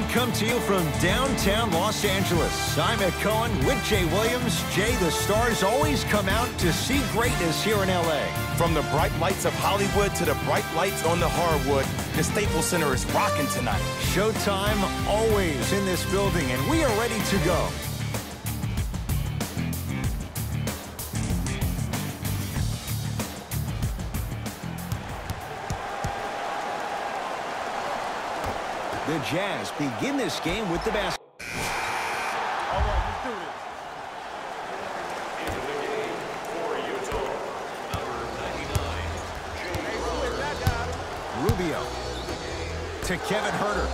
come to you from downtown Los Angeles. I'm Mick Cohen with Jay Williams. Jay, the stars always come out to see greatness here in L.A. From the bright lights of Hollywood to the bright lights on the hardwood, the Staples Center is rocking tonight. Showtime always in this building, and we are ready to go. The Jazz begin this game with the basket. All right, let's do this. Into the game for Utah, number 99, Rubio to Kevin Huerter.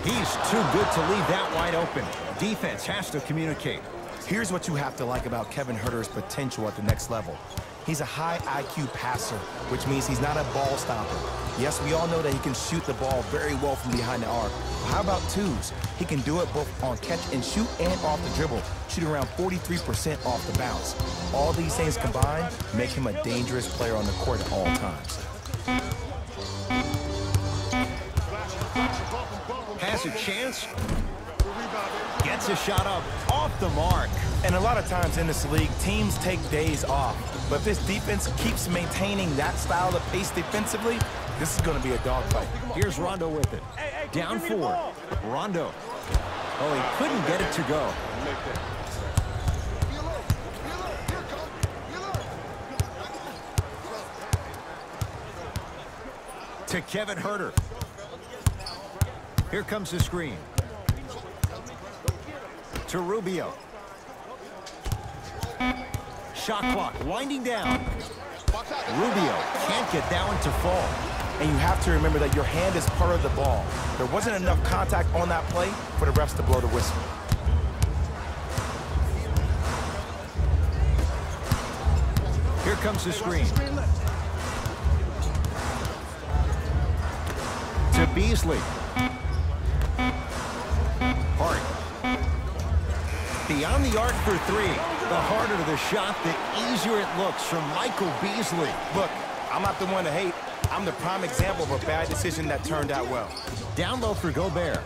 He's too good to leave that wide open. Defense has to communicate. Here's what you have to like about Kevin Huerter's potential at the next level. He's a high IQ passer, which means he's not a ball stopper. Yes, we all know that he can shoot the ball very well from behind the arc. But how about twos? He can do it both on catch and shoot and off the dribble, shooting around 43% off the bounce. All these things combined make him a dangerous player on the court at all times. Has a chance. Gets a shot up off the mark. And a lot of times in this league, teams take days off. But if this defense keeps maintaining that style of pace defensively, this is going to be a dogfight. Here's Rondo with it. Down 4. Rondo. Oh, he couldn't get it to go. To Kevin Huerter. Here comes the screen. To Rubio. Shot clock winding down. Rubio can't get that one to fall. And you have to remember that your hand is part of the ball. There wasn't enough contact on that play for the refs to blow the whistle. Here comes the screen. To Beasley. Hart. Beyond the arc for 3. The harder the shot, the easier it looks from Michael Beasley. Look, I'm not the one to hate. I'm the prime example of a bad decision that turned out well. Down low for Gobert.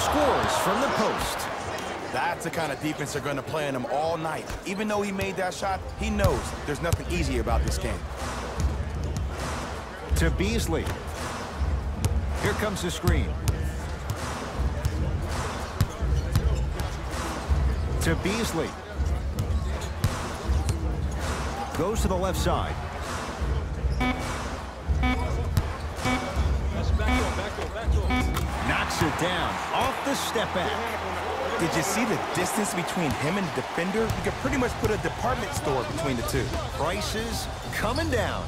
Scores from the post. That's the kind of defense they're going to play in him all night. Even though he made that shot, he knows there's nothing easy about this game. To Beasley. Here comes the screen. To Beasley. Goes to the left side. Knocks it down off the step back. Did you see the distance between him and the defender? You could pretty much put a department store between the two. Prices coming down.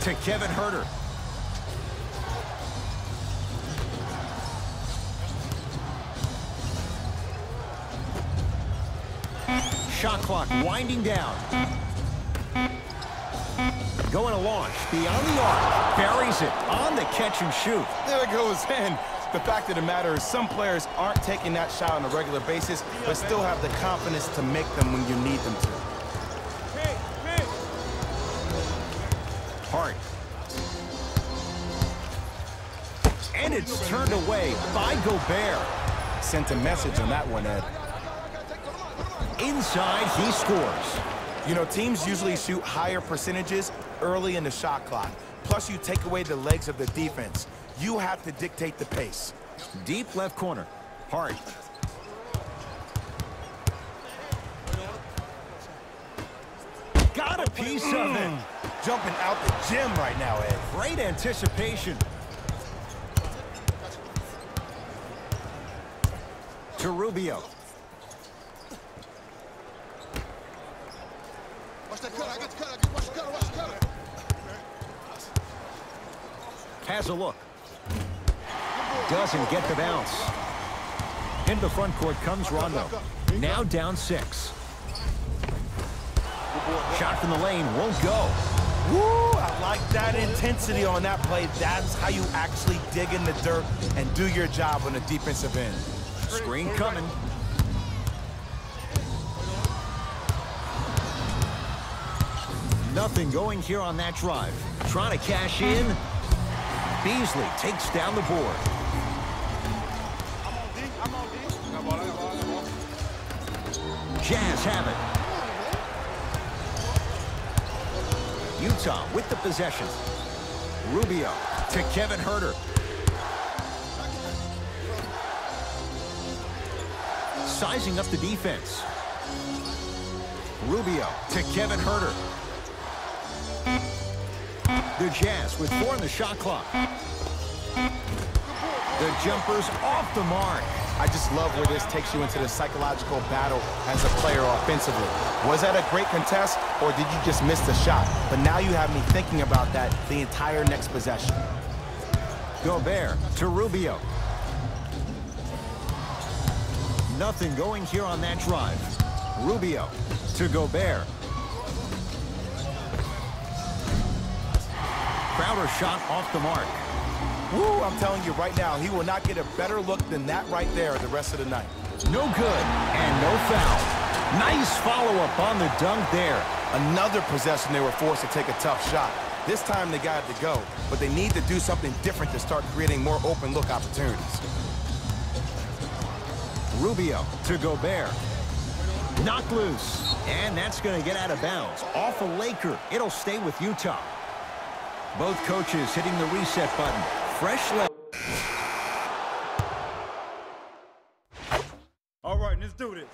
To Kevin Huerter. Shot clock winding down. Going to launch beyond the arc. Buries it on the catch and shoot. There it goes in. The fact of the matter is some players aren't taking that shot on a regular basis, but still have the confidence to make them when you need them to. Hart. And it's turned away by Gobert. Sent a message on that one, Ed. Inside, he scores. You know, teams usually shoot higher percentages early in the shot clock. Plus, you take away the legs of the defense. You have to dictate the pace. Deep left corner. Hart. Got a piece of it. Jumping out the gym right now, Ed. Great anticipation. To Rubio. Has a look. Doesn't get the bounce. Into the front court comes Rondo. Now down 6. Shot from the lane won't go. Woo, I like that intensity on that play. That's how you actually dig in the dirt and do your job on the defensive end. Screen coming. Nothing going here on that drive. Trying to cash in. Beasley takes down the board. Jazz have it. Utah with the possession. Rubio to Kevin Huerter. Sizing up the defense. Rubio to Kevin Huerter. The Jazz with 4 in the shot clock. The jumper's off the mark. I just love where this takes you into the psychological battle as a player offensively. Was that a great contest, or did you just miss the shot? But now you have me thinking about that the entire next possession. Gobert to Rubio. Nothing going here on that drive. Rubio to Gobert. Crowder shot off the mark. Woo, I'm telling you right now, he will not get a better look than that right there the rest of the night. No good, and no foul. Nice follow-up on the dunk there. Another possession they were forced to take a tough shot. This time they got it to go, but they need to do something different to start creating more open look opportunities. Rubio to Gobert. Knocked loose, and that's going to get out of bounds. Off a Laker, it'll stay with Utah. Both coaches hitting the reset button. Fresh leg. All right, let's do this.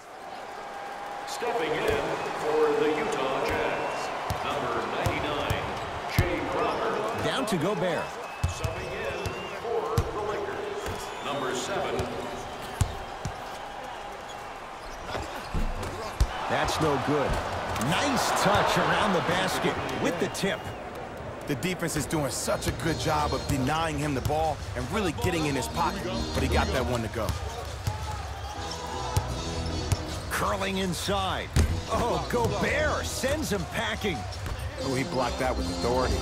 Stepping in for the Utah Jazz, number 99, Jay Crowder. Down to Gobert. Subbing in for the Lakers, number 7. That's no good. Nice touch around the basket with the tip. The defense is doing such a good job of denying him the ball and really getting in his pocket, but he got that one to go. Curling inside. Oh, Gobert sends him packing. Oh, he blocked that with authority.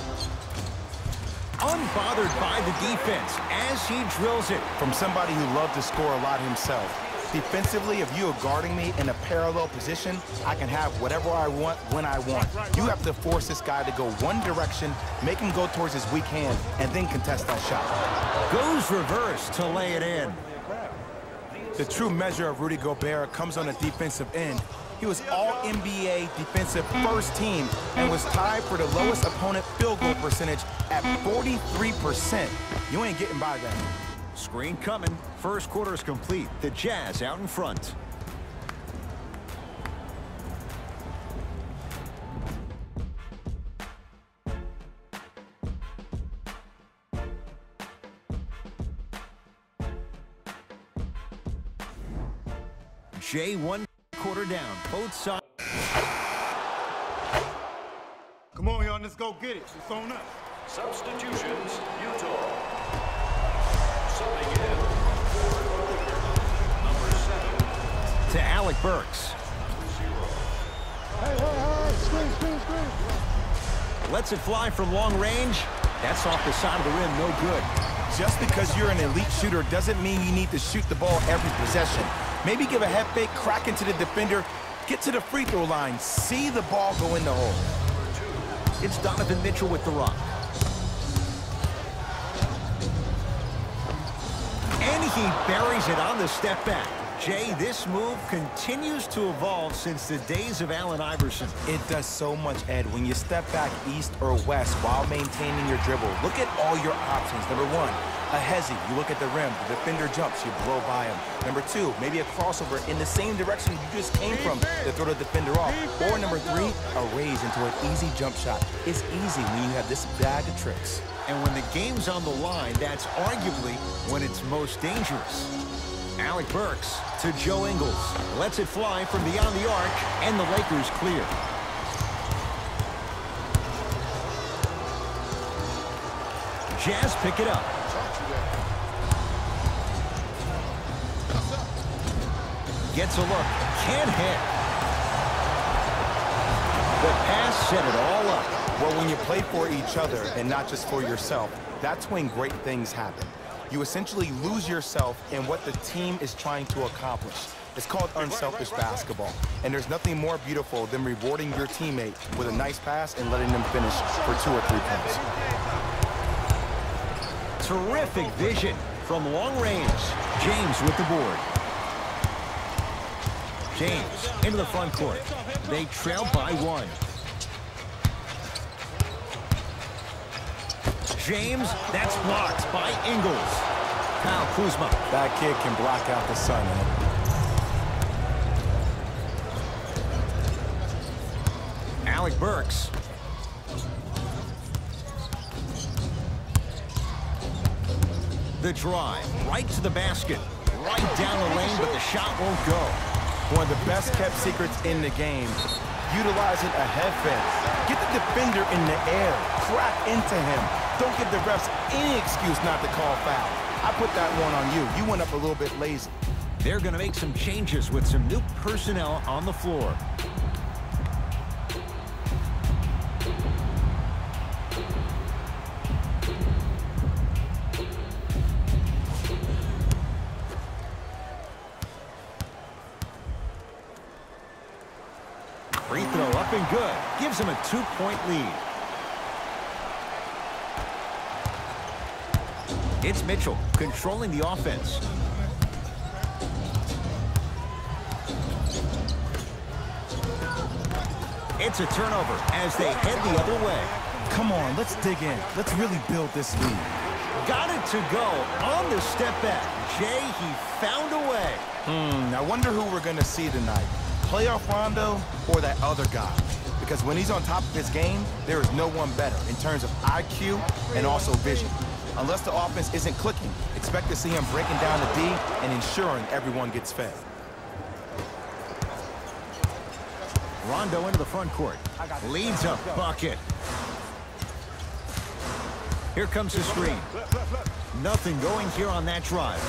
Unbothered by the defense as he drills it. From somebody who loved to score a lot himself. Defensively, if you are guarding me in a parallel position, I can have whatever I want when I want. You have to force this guy to go one direction, make him go towards his weak hand, and then contest that shot. Goes reverse to lay it in. The true measure of Rudy Gobert comes on the defensive end. He was all-NBA defensive first team and was tied for the lowest opponent field goal percentage at 43%. You ain't getting by that. Screen coming. First quarter is complete. The Jazz out in front. Jay, 1 quarter down. Both sides. Come on, y'all, let's go get it. It's on us. Substitutions, Utah. Subbing in for the Lakers, number 7. To Alec Burks. Hey, screen. Lets it fly from long range. That's off the side of the rim, no good. Just because you're an elite shooter doesn't mean you need to shoot the ball every possession. Maybe give a head fake, crack into the defender, get to the free throw line, see the ball go in the hole. It's Donovan Mitchell with the rock. And he buries it on the step back. Jay, this move continues to evolve since the days of Allen Iverson. It does so much, Ed. When you step back east or west while maintaining your dribble, look at all your options. Number 1, a hezi. You look at the rim. The defender jumps. You blow by him. Number 2, maybe a crossover in the same direction you just came from to throw the defender off. Or number 3, a raise into an easy jump shot. It's easy when you have this bag of tricks. And when the game's on the line, that's arguably when it's most dangerous. Alec Burks to Joe Ingles. Lets it fly from beyond the arc, and the Lakers clear. Jazz pick it up. Gets a look. Can't hit. The pass set it all up. Well, when you play for each other and not just for yourself, that's when great things happen. You essentially lose yourself in what the team is trying to accomplish. It's called unselfish basketball. And there's nothing more beautiful than rewarding your teammate with a nice pass and letting them finish for 2 or 3 points. Terrific vision from long range. James with the board. James into the front court. They trail by 1. James, that's blocked by Ingles. Kyle Kuzma. That kid can block out the sun, man. Alec Burks. The drive, right to the basket. Right down the lane, but the shot won't go. One of the best kept secrets in the game, utilizing a head fake. Get the defender in the air, crack into him. Don't give the refs any excuse not to call foul. I put that one on you. You went up a little bit lazy. They're going to make some changes with some new personnel on the floor. Free throw up and good. Gives him a 2-point lead. It's Mitchell controlling the offense. It's a turnover as they head the other way. Come on, let's dig in. Let's really build this lead. Got it to go on the step back. Jay, he found a way. I wonder who we're going to see tonight. Playoff Rondo or that other guy? Because when he's on top of his game, there is no one better in terms of IQ and also vision. Unless the offense isn't clicking, expect to see him breaking down the D and ensuring everyone gets fed. Rondo into the front court. Leads a bucket. Here comes the screen. Nothing going here on that drive.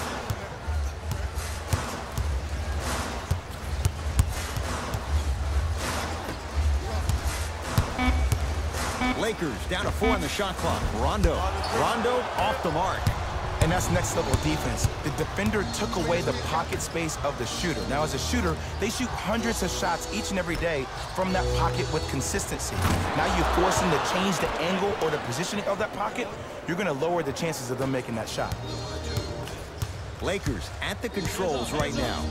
Lakers down to 4 on the shot clock. Rondo off the mark. And that's next level defense. The defender took away the pocket space of the shooter. Now, as a shooter, they shoot hundreds of shots each and every day from that pocket with consistency. Now you force them to change the angle or the positioning of that pocket, you're going to lower the chances of them making that shot. Lakers at the controls right now.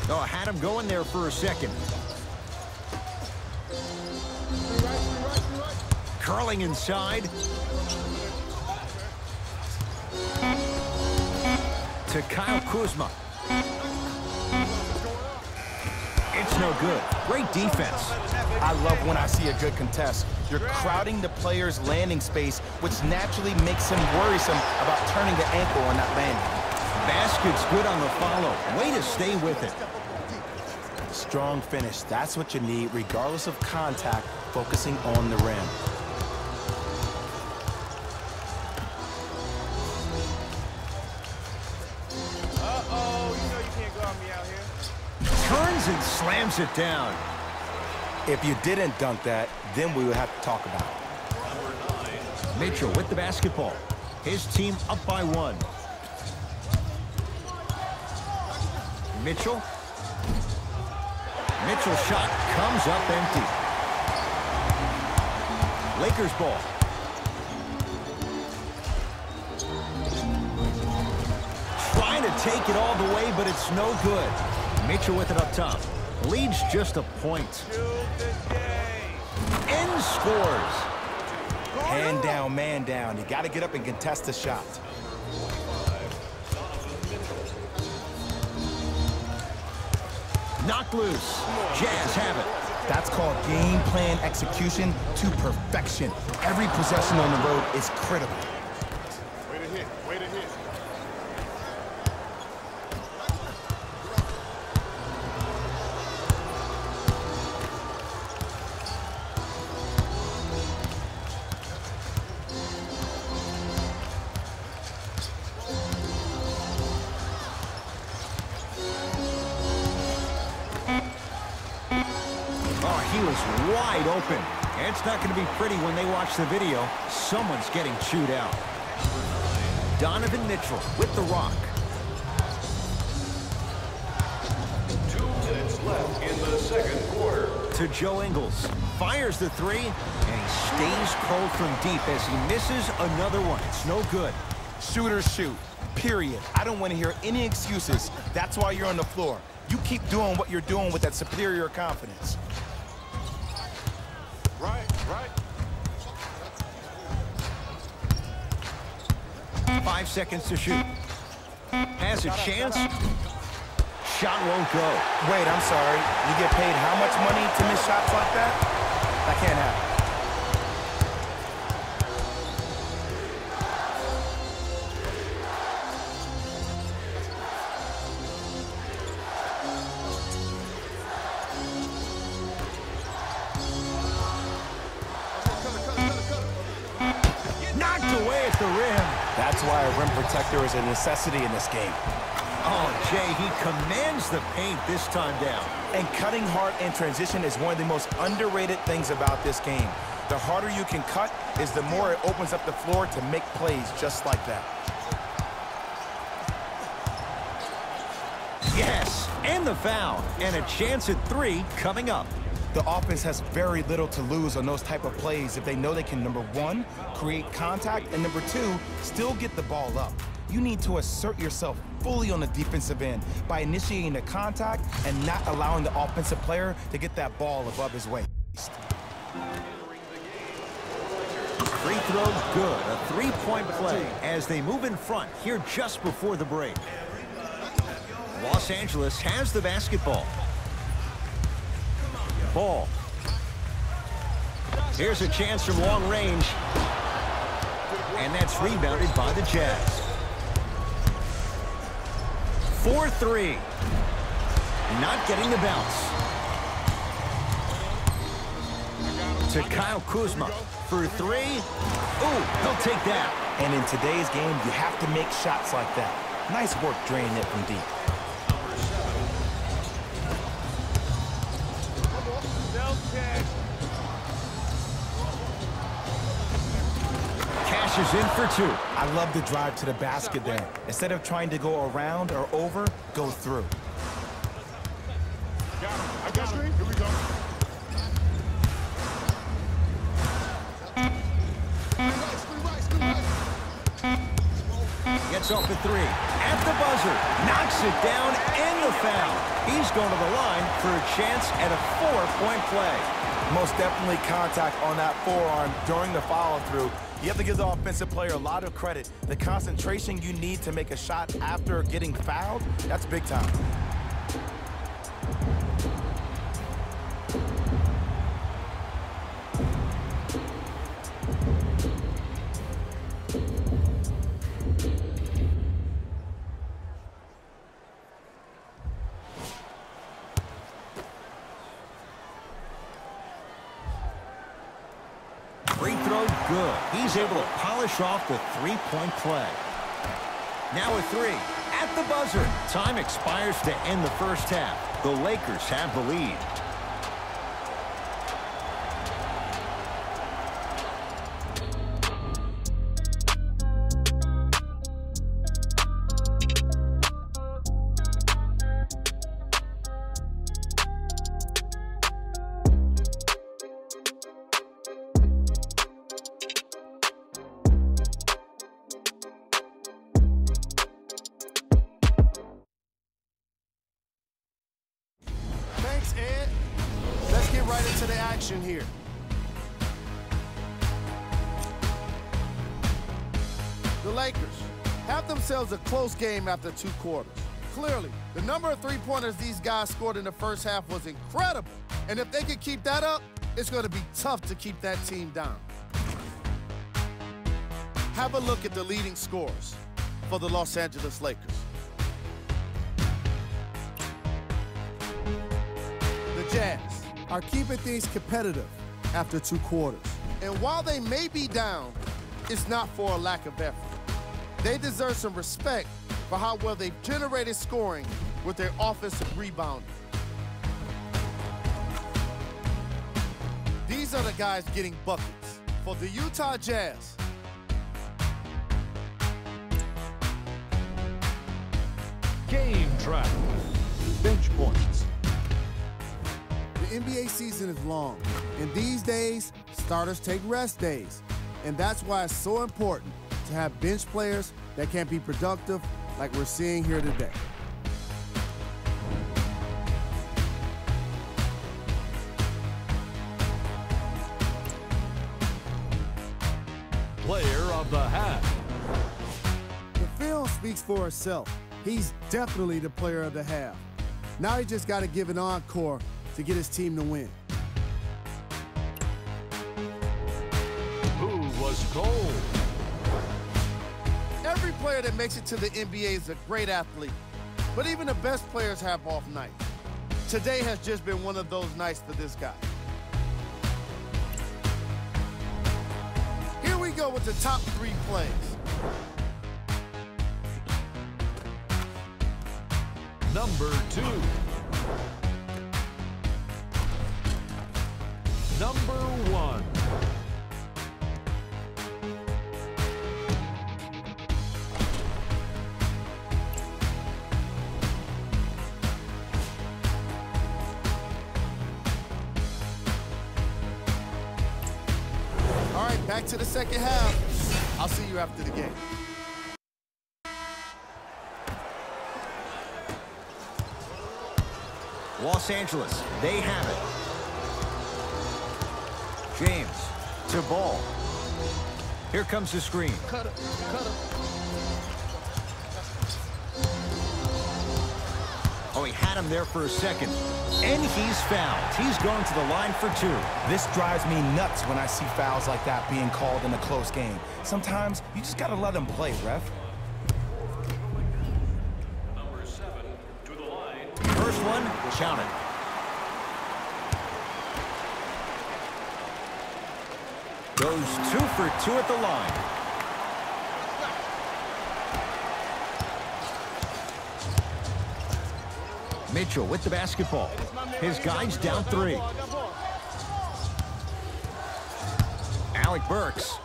Oh, had him going there for a second. Curling inside. To Kyle Kuzma. It's no good. Great defense. I love when I see a good contest. You're crowding the player's landing space, which naturally makes him worrisome about turning the ankle on that landing. Basket's good on the follow. Way to stay with it. Strong finish. That's what you need, regardless of contact, focusing on the rim. Turns and slams it down. If you didn't dunk that, then we would have to talk about it. Mitchell with the basketball. His team up by 1. Mitchell. Mitchell's shot comes up empty. Lakers ball. Trying to take it all the way, but it's no good. Mitchell with it up top. Leads just a point. And scores. Hand down, man down. You got to get up and contest the shot. Knocked loose. Jazz have it. That's called game plan execution to perfection. Every possession on the road is critical. Way to hit, way to hit. Oh, he was wide open. It's not going to be pretty when they watch the video. Someone's getting chewed out. Donovan Mitchell with the rock. 2 minutes left in the second quarter. To Joe Ingles. Fires the three, and he stays cold from deep as he misses another one. It's no good. Shooters shoot, period. I don't want to hear any excuses. That's why you're on the floor. You keep doing what you're doing with that superior confidence. Right. 5 seconds to shoot. Has a chance. Shot won't go. Wait, I'm sorry. You get paid how much money to miss shots like that? That can't happen. Knocked away at the rim. That's why a rim protector is a necessity in this game. Oh, Jay, he commands the paint this time down. And cutting hard in transition is one of the most underrated things about this game. The harder you can cut is the more it opens up the floor to make plays just like that. Yes, and the foul. And a chance at three coming up. The offense has very little to lose on those type of plays if they know they can, number one, create contact, and number two, still get the ball up. You need to assert yourself fully on the defensive end by initiating the contact and not allowing the offensive player to get that ball above his waist. Free throw good. A three-point play as they move in front here just before the break. Los Angeles has the basketball. Ball. Here's a chance from long range. And that's rebounded by the Jazz. 4-3. Not getting the bounce. To Kyle Kuzma for three. Ooh, he'll take that. And in today's game, you have to make shots like that. Nice work draining it from deep. Cashes in for two. I love the drive to the basket there. Instead of trying to go around or over, go through. I got him. Here we go. Gets off the three. At the buzzer. Knocks it down and the foul. He's going to the line for a chance at a 4-point play. Most definitely contact on that forearm during the follow-through. You have to give the offensive player a lot of credit. The concentration you need to make a shot after getting fouled, that's big time. Free throw good. He's able to polish off the three-point play. Now a three. At the buzzer. Time expires to end the first half. The Lakers have the lead. Thanks, Ed. Let's get right into the action here. The Lakers have themselves a close game after 2 quarters. Clearly, the number of three-pointers these guys scored in the first half was incredible. And if they can keep that up, it's going to be tough to keep that team down. Have a look at the leading scorers for the Los Angeles Lakers. The Jazz are keeping things competitive after 2 quarters. And while they may be down, it's not for a lack of effort. They deserve some respect for how well they've generated scoring with their offensive rebounding. guys getting buckets. For the Utah Jazz, Game track. Bench points. the NBA season is long, and these days, starters take rest days. And that's why it's so important to have bench players that can be productive like we're seeing here today. Player of the half. The film speaks for itself. He's definitely the player of the half. Now he just got to give an encore to get his team to win. Who was cold? Every player that makes it to the NBA is a great athlete, but even the best players have off nights. Today has just been one of those nights for this guy. Here we go with the top 3 plays. Number 2. Number 1. All right, back to the second half. I'll see you after the game. Los Angeles, they have it. James to ball. Here comes the screen. Cut it. Oh, he had him there for a second. And he's fouled. He's going to the line for 2. This drives me nuts when I see fouls like that being called in a close game. Sometimes you just gotta let them play, ref. Number 7 to the line. First one, counted. Goes 2 for 2 at the line. Mitchell with the basketball. His guy's down 3. Alec Burks.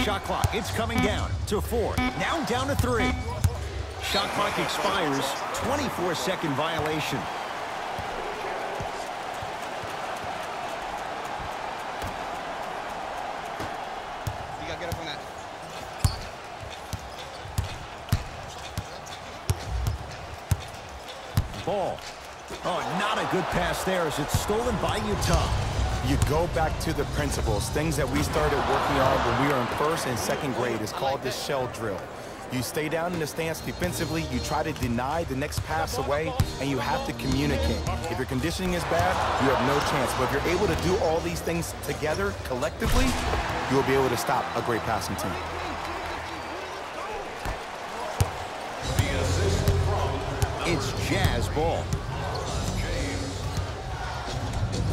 Shot clock, it's coming down to 4. Now down to 3. Shot clock expires. 24-second violation. You gotta get up on that. Ball. Oh, not a good pass there as it's stolen by Utah. You go back to the principles, things that we started working on when we were in first and second grade. It's called the shell drill. You stay down in the stance defensively, you try to deny the next pass away, and you have to communicate. If your conditioning is bad, you have no chance. But if you're able to do all these things together, collectively, you will be able to stop a great passing team. The assist from It's Jazz ball.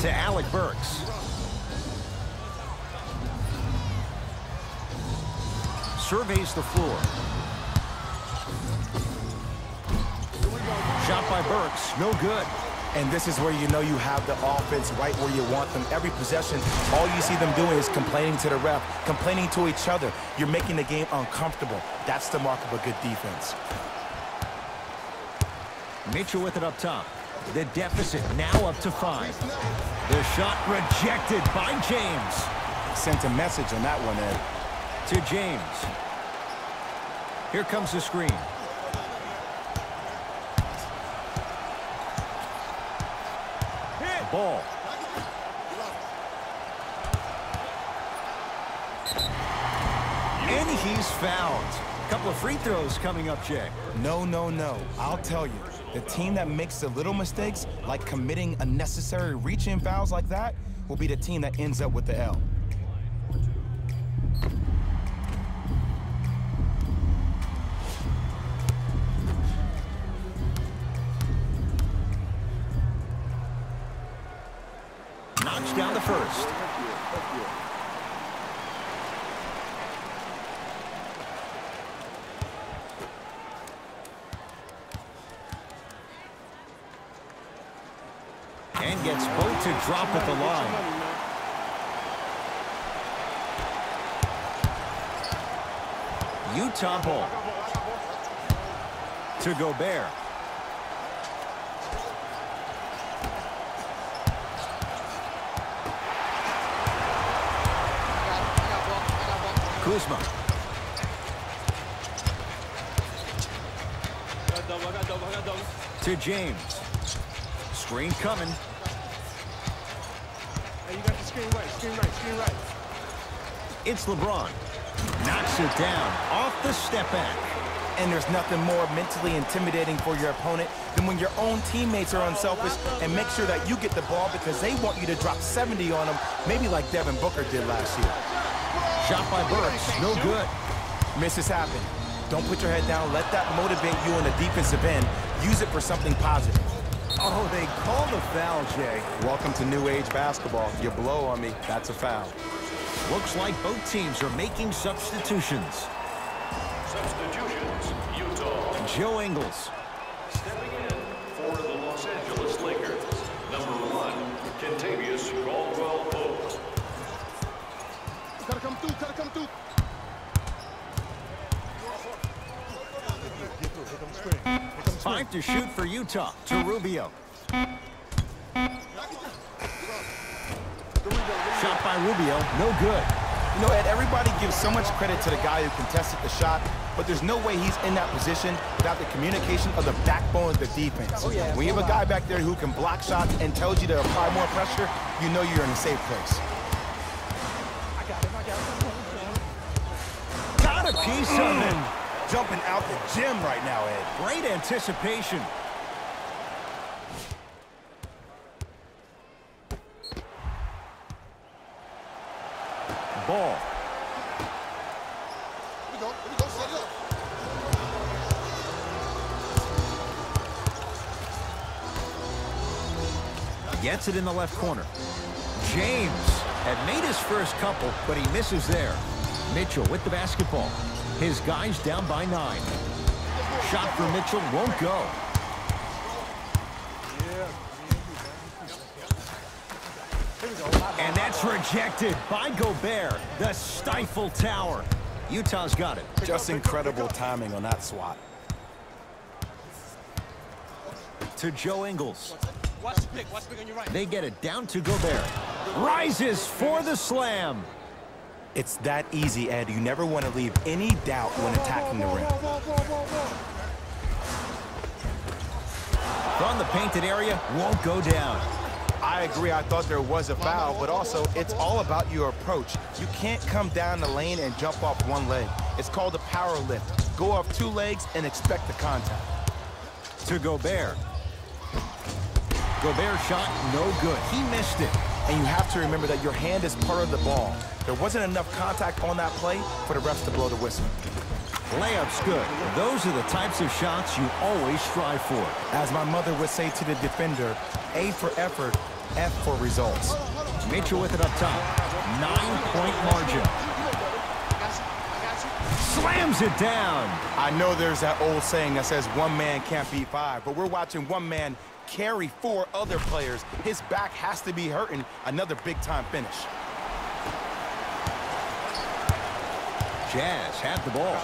To Alec Burks. Surveys the floor. Shot by Burks, no good. And this is where you know you have the offense right where you want them. Every possession, all you see them doing is complaining to the ref, complaining to each other. You're making the game uncomfortable. That's the mark of a good defense. Mitchell with it up top. The deficit now up to 5. The shot rejected by James. Sent a message on that one, Ed. To James. Here comes the screen. Ball. And he's fouled. A couple of free throws coming up, Jay. No, no, no. I'll tell you, the team that makes the little mistakes, like committing unnecessary reach-in fouls like that, will be the team that ends up with the L. Knocks down the first. gets both to drop at the line. Utah ball. To Gobert. Kuzma. To James. Screen coming. Hey, you got the screen right, screen right, screen right. It's LeBron. Knocks it down off the step back. And there's nothing more mentally intimidating for your opponent than when your own teammates are unselfish and make sure that you get the ball because they want you to drop 70 on them, maybe like Devin Booker did last year. Shot by Burks, no good. Misses happen. Don't put your head down. Let that motivate you on the defensive end. Use it for something positive. Oh, they call the foul, Jay. Welcome to new age basketball. You blow on me, that's a foul. Looks like both teams are making substitutions. Substitutions, Utah. Joe Ingles. Stepping in for the Los Angeles Lakers. Number 1, Kentavious Caldwell-Pope. Gotta come through, gotta come through. Five to shoot for Utah. To Rubio. Shot by Rubio, no good. You know, Ed, everybody gives so much credit to the guy who contested the shot, but there's no way he's in that position without the communication of the backbone of the defense. When you have a guy back there who can block shots and tells you to apply more pressure, you know you're in a safe place. Got a piece of him. Jumping out the gym right now, Ed. Great anticipation. Ball. Here we go, set it up. Gets it in the left corner. James had made his first couple, but he misses there. Mitchell with the basketball. His guys down by 9. Shot for Mitchell won't go. And that's rejected by Gobert, the stifle tower. Utah's got it. Just incredible timing on that swat. To Joe Ingles. Watch the pick on your right. They get it down to Gobert. Rises for the slam. It's that easy, Ed. You never want to leave any doubt when attacking the rim. From the painted area, won't go down. I agree. I thought there was a foul, but also it's all about your approach. You can't come down the lane and jump off one leg. It's called a power lift. Go off 2 legs and expect the contact. To Gobert. Gobert shot, no good. He missed it. And you have to remember that your hand is part of the ball. There wasn't enough contact on that play for the refs to blow the whistle. Layup's good. Those are the types of shots you always strive for. As my mother would say to the defender, A for effort, F for results. Mitchell with it up top. 9-point margin. Slams it down. I know there's that old saying that says one man can't beat 5, but we're watching one man carry 4 other players. His back has to be hurting. Another big-time finish. Jazz have the ball.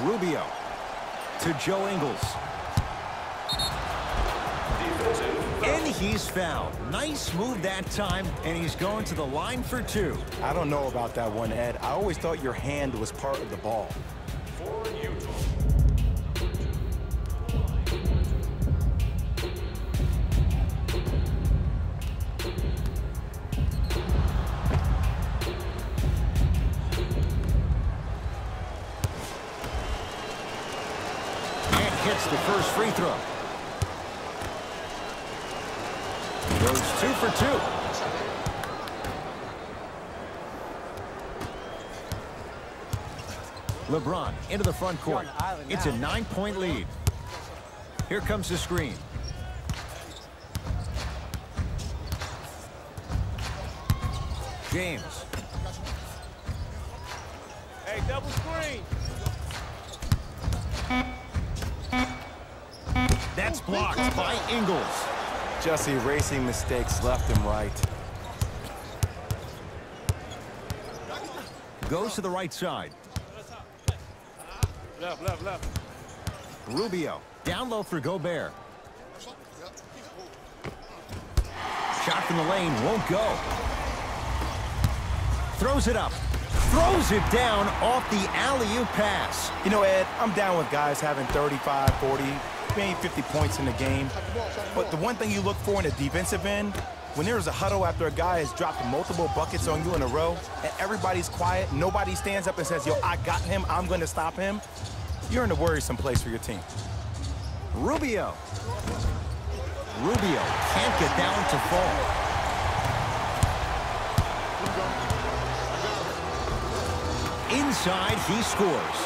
Rubio to Joe Ingles. And he's fouled. Nice move that time, and he's going to the line for 2. I don't know about that one, Ed. I always thought your hand was part of the ball. For Utah. And hits the first free throw. Goes 2 for 2. LeBron into the front court. It's a 9-point lead. Here comes the screen. James. Hey, double screen. That's blocked by Ingles. Just erasing mistakes left and right. Goes to the right side. Left. Rubio, down low for Gobert. Shot from the lane, won't go. Throws it up. Throws it down off the alley-oop pass. You know, Ed, I'm down with guys having 35, 40, maybe 50 points in the game. But the one thing you look for in a defensive end, when there's a huddle after a guy has dropped multiple buckets on you in a row, and everybody's quiet, nobody stands up and says, yo, I got him, I'm going to stop him, you're in a worrisome place for your team. Rubio can't get that one to fall. Inside, he scores.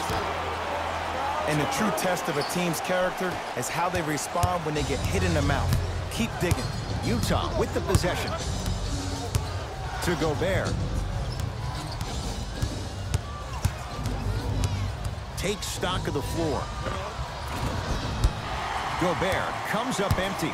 And the true test of a team's character is how they respond when they get hit in the mouth. Keep digging. Utah with the possession. To Gobert. Takes stock of the floor. Gobert comes up empty.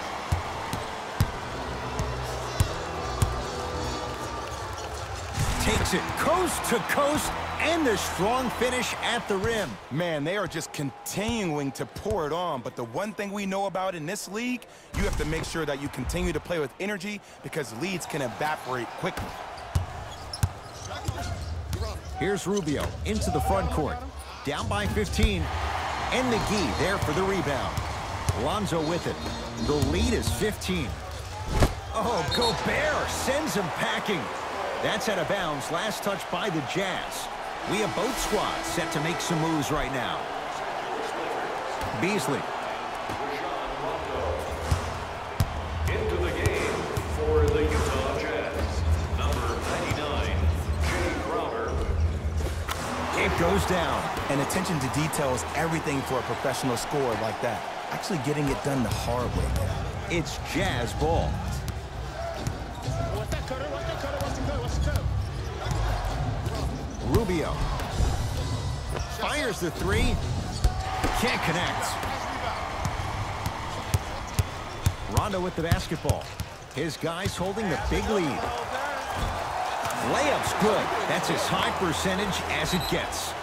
Takes it coast to coast, and the strong finish at the rim. Man, they are just continuing to pour it on. But the one thing we know about in this league, you have to make sure that you continue to play with energy because leads can evaporate quickly. Here's Rubio into the front court. Down by 15. And McGee there for the rebound. Lonzo with it. The lead is 15. Oh, Gobert sends him packing. That's out of bounds. Last touch by the Jazz. We have both squads set to make some moves right now. Beasley. Into the game for the Utah Jazz. Number 99, Jay Crowder. It goes down. And attention to detail is everything for a professional scorer like that. Actually getting it done the hard way. It's Jazz ball. What's that cutter? What's the cutter? What's the cutter? What's the cutter? Rubio. Fires the three. Can't connect. Rondo with the basketball. His guys holding the big lead. Layup's good. That's as high percentage as it gets.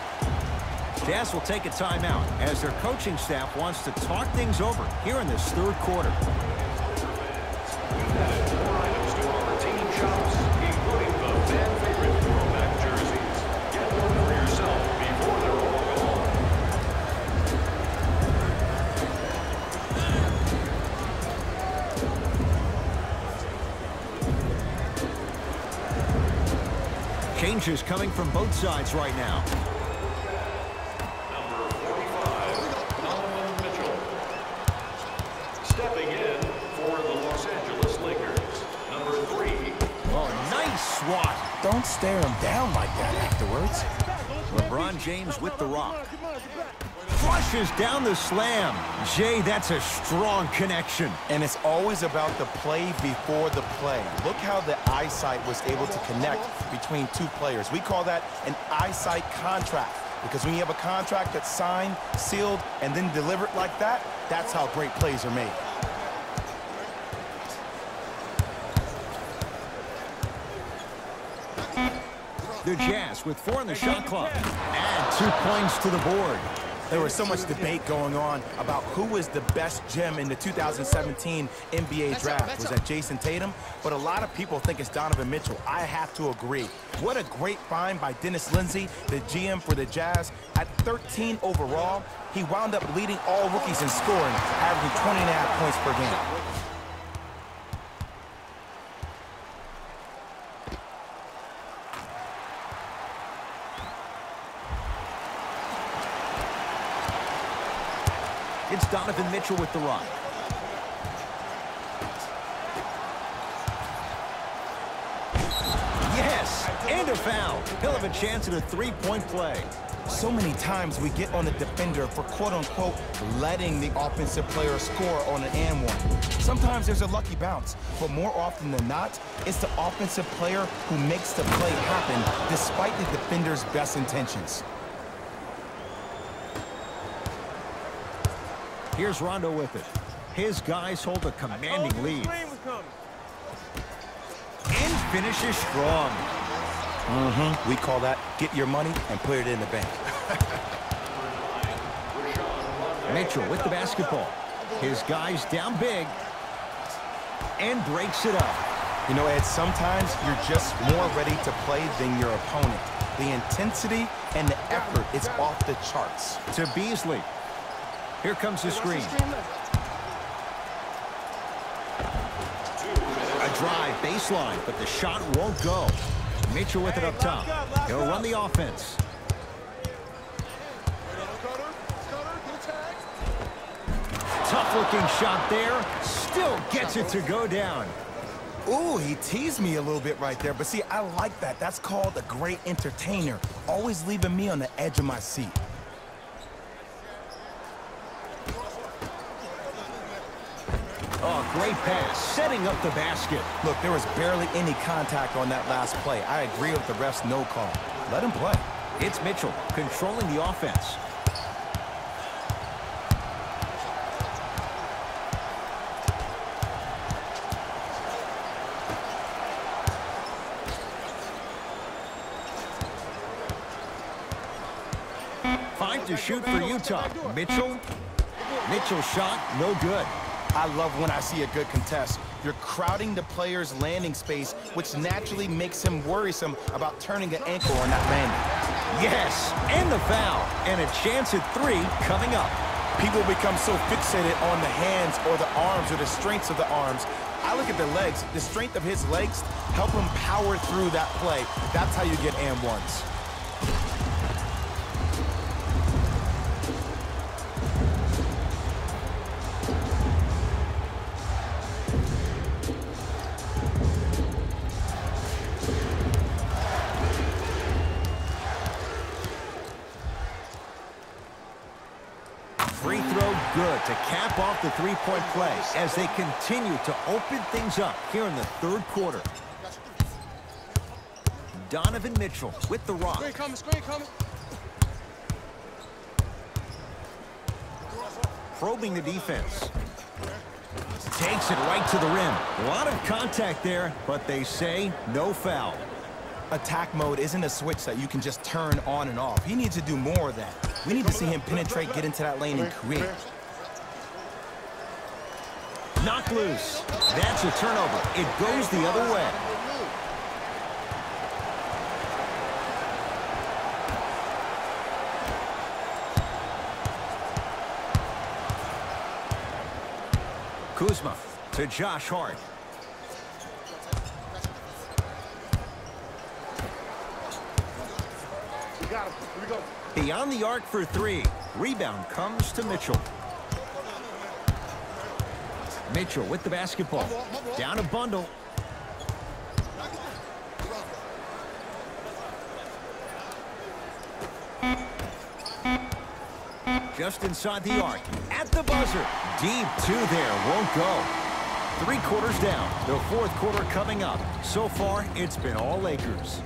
Jazz will take a timeout as their coaching staff wants to talk things over here in this third quarter. Changes coming from both sides right now. Number 45, Donovan Mitchell. Stepping in for the Los Angeles Lakers. Number 3. Oh, nice swat. Don't stare him down like that afterwards. LeBron James with the rock. Flushes down the slam. Jay, that's a strong connection. And it's always about the play before the play. Look how the eyesight was able to connect between two players. We call that an eyesight contract. Because when you have a contract that's signed, sealed, and then delivered like that, that's how great plays are made. The Jazz with 4 in the shot clock. Add 2 points to the board. There was so much debate going on about who was the best gem in the 2017 NBA draft. Was that Jason Tatum? But a lot of people think it's Donovan Mitchell. I have to agree. What a great find by Dennis Lindsey, the GM for the Jazz. At 13 overall, he wound up leading all rookies in scoring, averaging 20.5 points per game. It's Donovan Mitchell with the rock. Yes, and a foul. He'll have a chance at a three-point play. So many times we get on the defender for quote-unquote letting the offensive player score on an and one. Sometimes there's a lucky bounce, but more often than not, it's the offensive player who makes the play happen despite the defender's best intentions. Here's Rondo with it. His guys hold a commanding lead. And finishes strong. We call that get your money and put it in the bank. Mitchell with the basketball. His guys down big. And breaks it up. You know, Ed, sometimes you're just more ready to play than your opponent. The intensity and the effort is off the charts. To Beasley. Here comes the screen. A drive baseline, but the shot won't go. Mitchell with it up top. He'll run the offense. Tough-looking shot there. Still gets it to go down. Ooh, he teased me a little bit right there. But see, I like that. That's called a great entertainer. Always leaving me on the edge of my seat. Oh, great pass. Setting up the basket. Look, there was barely any contact on that last play. I agree with the ref's no call. Let him play. It's Mitchell controlling the offense. Five to shoot for Utah. Mitchell shot, no good. I love when I see a good contest. You're crowding the player's landing space, which naturally makes him worrisome about turning an ankle on that landing. Yes, and the foul. And a chance at three coming up. People become so fixated on the hands or the arms or the strengths of the arms. I look at the legs. The strength of his legs help him power through that play. That's how you get and ones. Free throw good to cap off the three-point play as they continue to open things up here in the third quarter. Donovan Mitchell with the rock. Screen coming. Probing the defense. Takes it right to the rim. A lot of contact there, but they say no foul. Attack mode isn't a switch that you can just turn on and off. He needs to do more of that. We need to see him penetrate, get into that lane, and create. Knocked loose. That's a turnover. It goes the other way. Kuzma to Josh Hart. Got him. Here we go. Beyond the arc for three. Rebound comes to Mitchell. Mitchell with the basketball. Down a bundle. Just inside the arc. At the buzzer. Deep two there. Won't go. 3 quarters down. The fourth quarter coming up. So far, it's been all Lakers.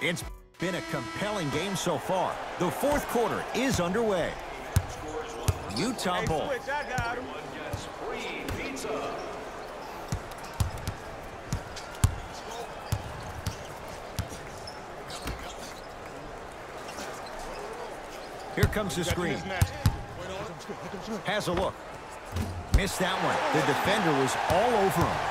It's been a compelling game so far. The fourth quarter is underway. Utah ball. Here comes the screen. Has a look. Missed that one. The defender was all over him.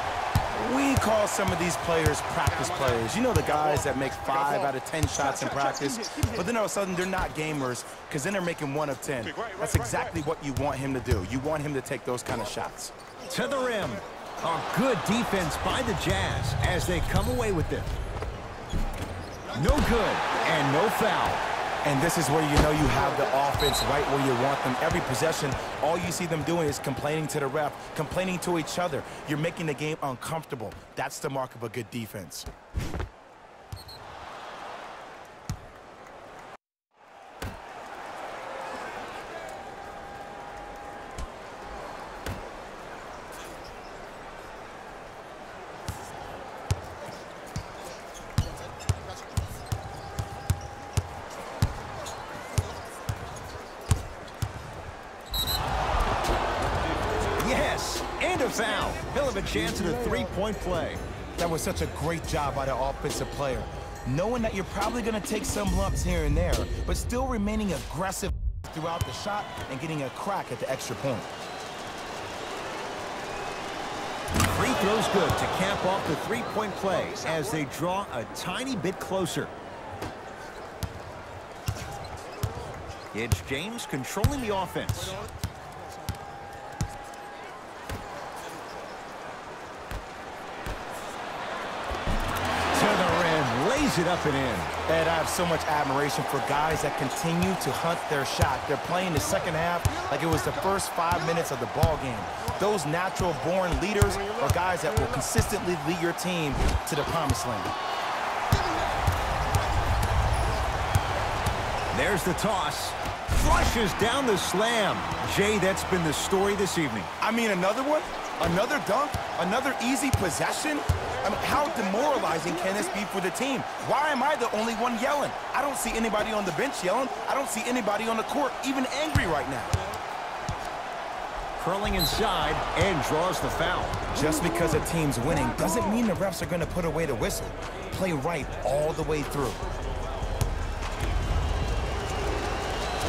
We call some of these players practice players. You know, the guys that make 5 out of 10 shots in practice, but then all of a sudden they're not gamers because then they're making 1 of 10. That's exactly what you want him to do. You want him to take those kind of shots. To the rim. A good defense by the Jazz as they come away with it. No good and no foul. And this is where you know you have the offense right where you want them. Every possession, all you see them doing is complaining to the ref, complaining to each other. You're making the game uncomfortable. That's the mark of a good defense. Foul. He'll have a chance at a three-point play. That was such a great job by the offensive player. Knowing that you're probably going to take some lumps here and there, but still remaining aggressive throughout the shot and getting a crack at the extra point. Free throw's good to cap off the three-point play as they draw a tiny bit closer. It's James controlling the offense. Lays it up and in. Ed, I have so much admiration for guys that continue to hunt their shot. They're playing the second half like it was the first 5 minutes of the ball game. Those natural-born leaders are guys that will consistently lead your team to the promised land. There's the toss. Flushes down the slam. Jay, that's been the story this evening. I mean, another one? Another dunk? Another easy possession? I mean, how demoralizing can this be for the team? Why am I the only one yelling? I don't see anybody on the bench yelling. I don't see anybody on the court even angry right now. Curling inside and draws the foul. Just because a team's winning doesn't mean the refs are going to put away the whistle. Play right all the way through.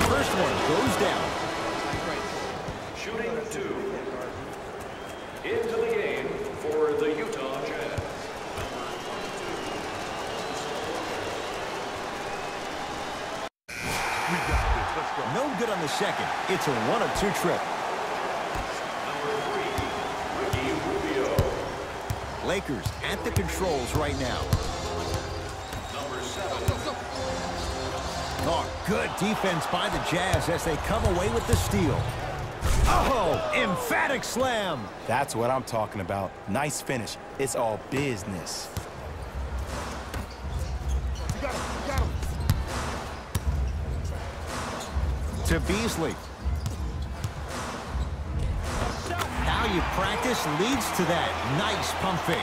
First one goes down. Shooting 2. Into the game for the Utah Jazz. No good on the second. It's a 1-of-2 trip. Number 3, Ricky Rubio. Lakers at the controls right now. Number 7. Oh, good defense by the Jazz as they come away with the steal. Oh, emphatic slam. That's what I'm talking about. Nice finish. It's all business. To Beasley. How you practice leads to that. Nice pump fake.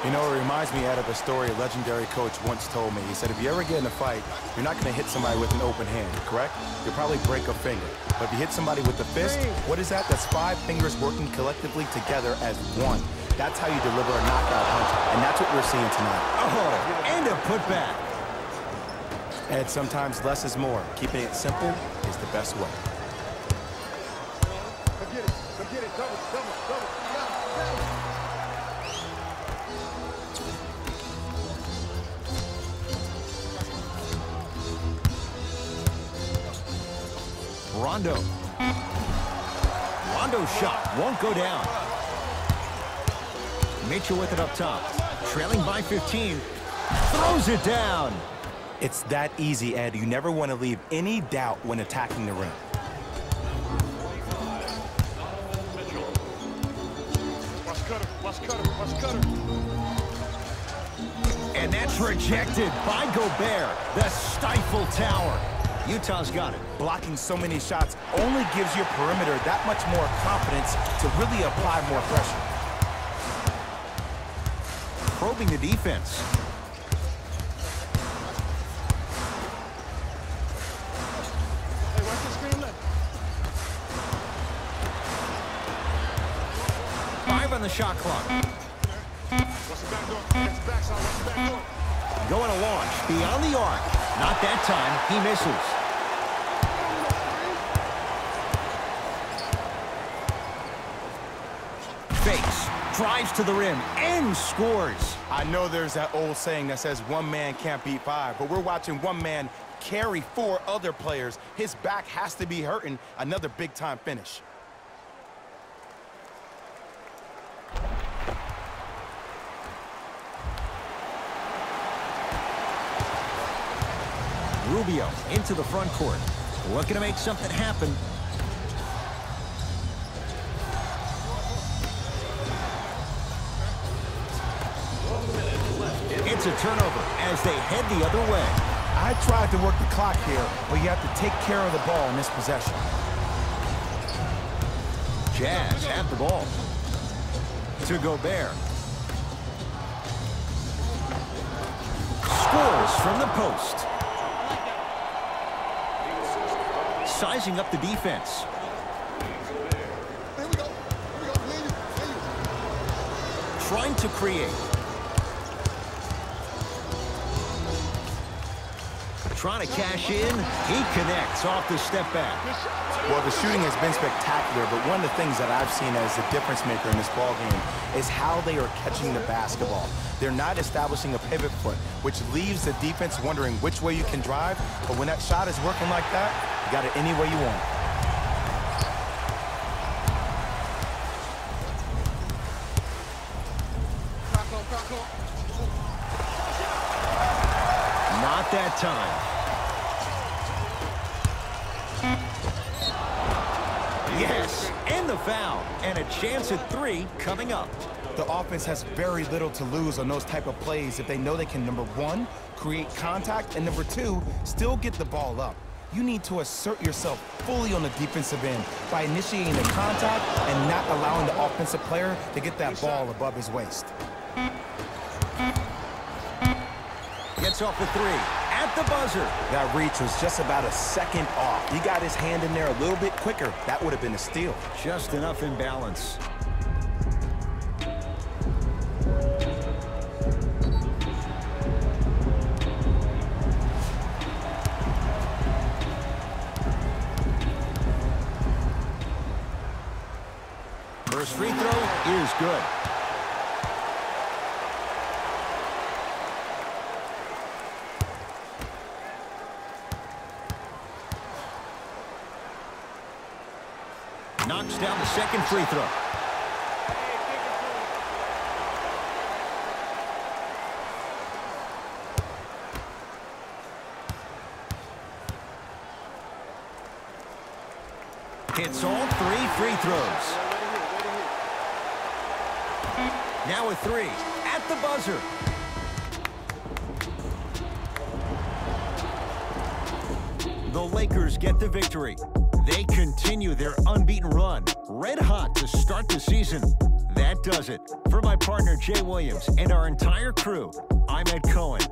You know, it reminds me out of a story a legendary coach once told me. He said, if you ever get in a fight, you're not going to hit somebody with an open hand, correct? You'll probably break a finger. But if you hit somebody with a fist, what is that? That's 5 fingers working collectively together as one. That's how you deliver a knockout punch, and that's what we're seeing tonight. Oh, and a putback. Ed, sometimes less is more. Keeping it simple is the best way. Rondo. Rondo's shot won't go down. Mitchell with it up top. Trailing by 15. Throws it down. It's that easy, Ed. You never want to leave any doubt when attacking the rim. And that's rejected by Gobert. The stifle tower. Utah's got it. Blocking so many shots only gives your perimeter that much more confidence to really apply more pressure. Probing the defense. Hey, watch the screen left. 5 on the shot clock. What's the back door? That's backside. What's the back door? Going to launch beyond the arc. Not that time. He misses. Fakes. Drives to the rim and scores. I know there's that old saying that says one man can't beat 5, but we're watching one man carry 4 other players. His back has to be hurting. Another big-time finish. Rubio into the front court. Looking to make something happen. It's a turnover as they head the other way. I tried to work the clock here, but you have to take care of the ball in this possession. Jazz have the ball. To Gobert. Scores from the post. Sizing up the defense. Trying to create. Trying to cash in. He connects off the step back. Well, the shooting has been spectacular, but one of the things that I've seen as a difference maker in this ballgame is how they are catching the basketball. They're not establishing a pivot foot, which leaves the defense wondering which way you can drive, but when that shot is working like that, you got it any way you want. Not that time. Yes, and the foul, and a chance at 3 coming up. The offense has very little to lose on those type of plays if they know they can, number 1, create contact, and number 2, still get the ball up. You need to assert yourself fully on the defensive end by initiating the contact and not allowing the offensive player to get that ball above his waist. Gets off the 3 at the buzzer. That reach was just about a second off. He got his hand in there a little bit quicker. That would have been a steal. Just enough imbalance. First free throw is good. Knocks down the second free throw. Hits all 3 free throws. Now a 3 at the buzzer. The Lakers get the victory. They continue their unbeaten run, red hot to start the season. That does it. For my partner, Jay Williams, and our entire crew, I'm Ed Cohen.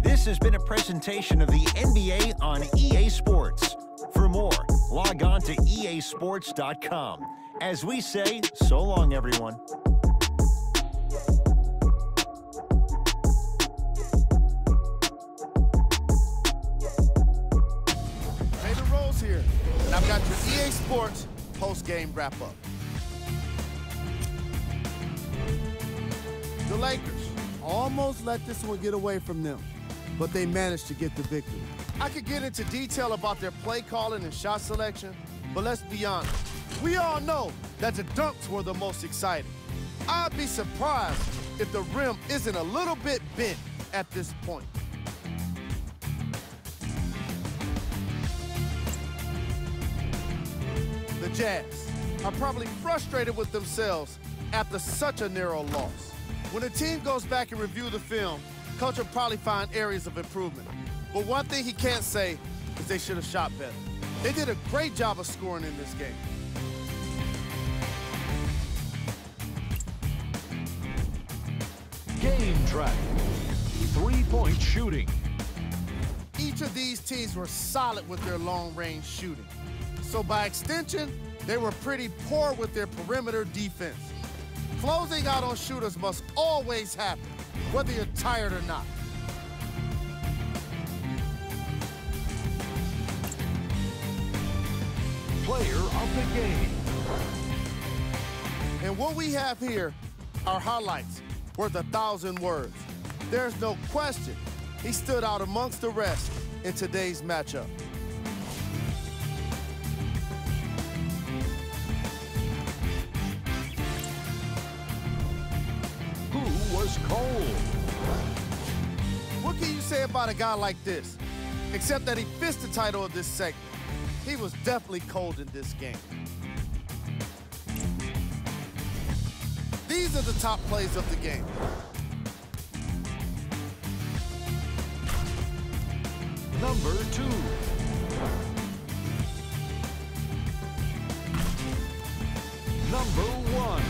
This has been a presentation of the NBA on EA Sports. For more, log on to easports.com. As we say, so long, everyone. Here, and I've got your EA Sports post-game wrap-up. The Lakers almost let this one get away from them, but they managed to get the victory. I could get into detail about their play calling and shot selection, but let's be honest. We all know that the dunks were the most exciting. I'd be surprised if the rim isn't a little bit bent at this point. The Jazz are probably frustrated with themselves after such a narrow loss. When a team goes back and review the film, coach will probably find areas of improvement. But one thing he can't say is they should have shot better. They did a great job of scoring in this game. Game track. 3-point shooting. Each of these teams were solid with their long-range shooting. So by extension, they were pretty poor with their perimeter defense. Closing out on shooters must always happen, whether you're tired or not. Player of the game. And what we have here are highlights worth 1,000 words. There's no question he stood out amongst the rest in today's matchup. Who was cold? What can you say about a guy like this? except that he fits the title of this segment. He was definitely cold in this game. These are the top plays of the game. Number 2. Number 1.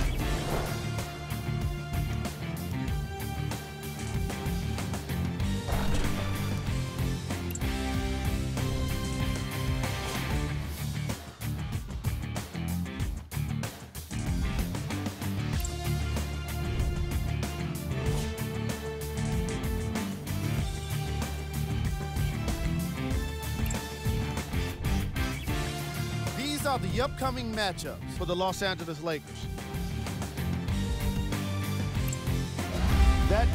These are the upcoming matchups for the Los Angeles Lakers. That